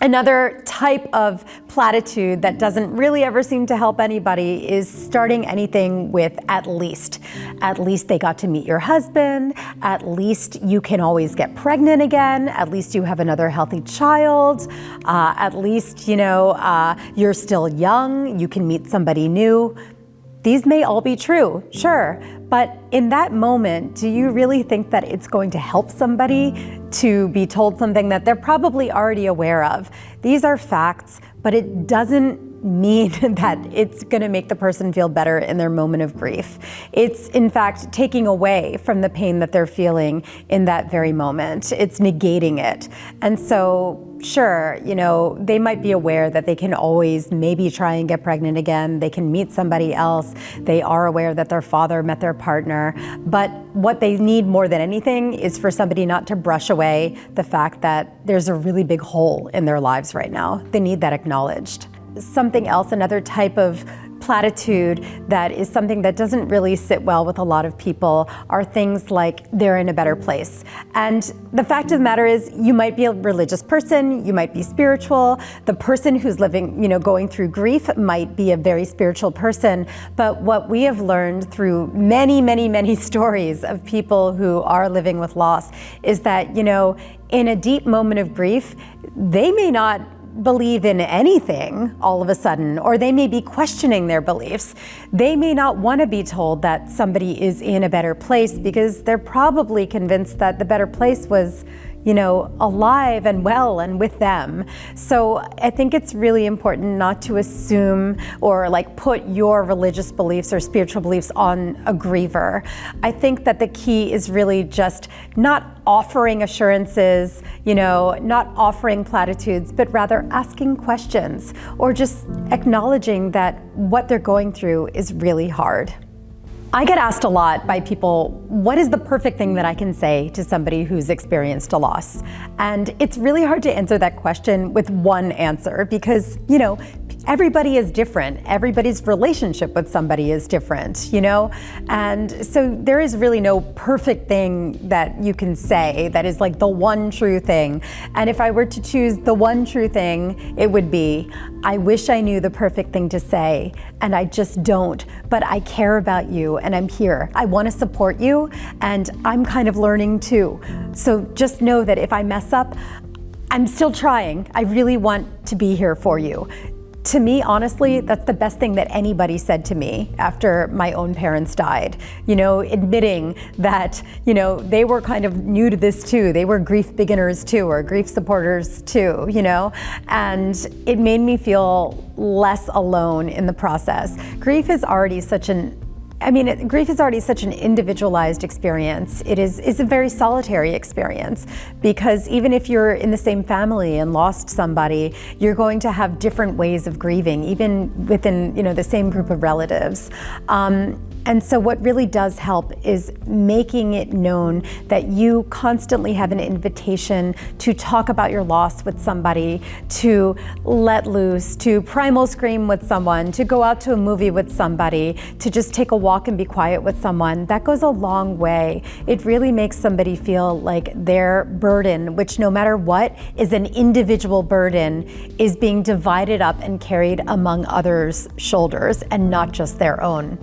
Another type of platitude that doesn't really ever seem to help anybody is starting anything with at least. At least they got to meet your husband. At least you can always get pregnant again. At least you have another healthy child. At least, you're still young. You can meet somebody new. These may all be true, sure, but in that moment, do you really think that it's going to help somebody to be told something that they're probably already aware of? These are facts, but it doesn't mean that it's going to make the person feel better in their moment of grief. It's, in fact, taking away from the pain that they're feeling in that very moment. It's negating it. And so, sure, they might be aware that they can always maybe try and get pregnant again. They can meet somebody else. They are aware that their father met their partner. But what they need more than anything is for somebody not to brush away the fact that there's a really big hole in their lives right now. They need that acknowledged. Something else, another type of platitude that is something that doesn't really sit well with a lot of people are things like they're in a better place. And the fact of the matter is, you might be a religious person, you might be spiritual, the person who's living, going through grief might be a very spiritual person, but what we have learned through many, many, many stories of people who are living with loss is that, in a deep moment of grief, they may not believe in anything all of a sudden, or they may be questioning their beliefs. They may not want to be told that somebody is in a better place because they're probably convinced that the better place was, alive and well and with them. So I think it's really important not to assume or put your religious beliefs or spiritual beliefs on a griever. I think that the key is really just not offering assurances, not offering platitudes, but rather asking questions or just acknowledging that what they're going through is really hard. I get asked a lot by people, what is the perfect thing that I can say to somebody who's experienced a loss? And it's really hard to answer that question with one answer because, everybody is different. Everybody's relationship with somebody is different, And so there is really no perfect thing that you can say that is the one true thing. And if I were to choose the one true thing, it would be, I wish I knew the perfect thing to say, and I just don't, but I care about you and I'm here. I want to support you, and I'm kind of learning too. So just know that if I mess up, I'm still trying. I really want to be here for you. To me, honestly, that's the best thing that anybody said to me after my own parents died. Admitting that, they were kind of new to this too. They were grief beginners too, or grief supporters too, and it made me feel less alone in the process. Grief is already such an individualized experience. It's a very solitary experience because even if you're in the same family and lost somebody, you're going to have different ways of grieving, even within, the same group of relatives. And so what really does help is making it known that you constantly have an invitation to talk about your loss with somebody, to let loose, to primal scream with someone, to go out to a movie with somebody, to just take a walk and be quiet with someone. That goes a long way. It really makes somebody feel like their burden, which no matter what is an individual burden, is being divided up and carried among others' shoulders and not just their own.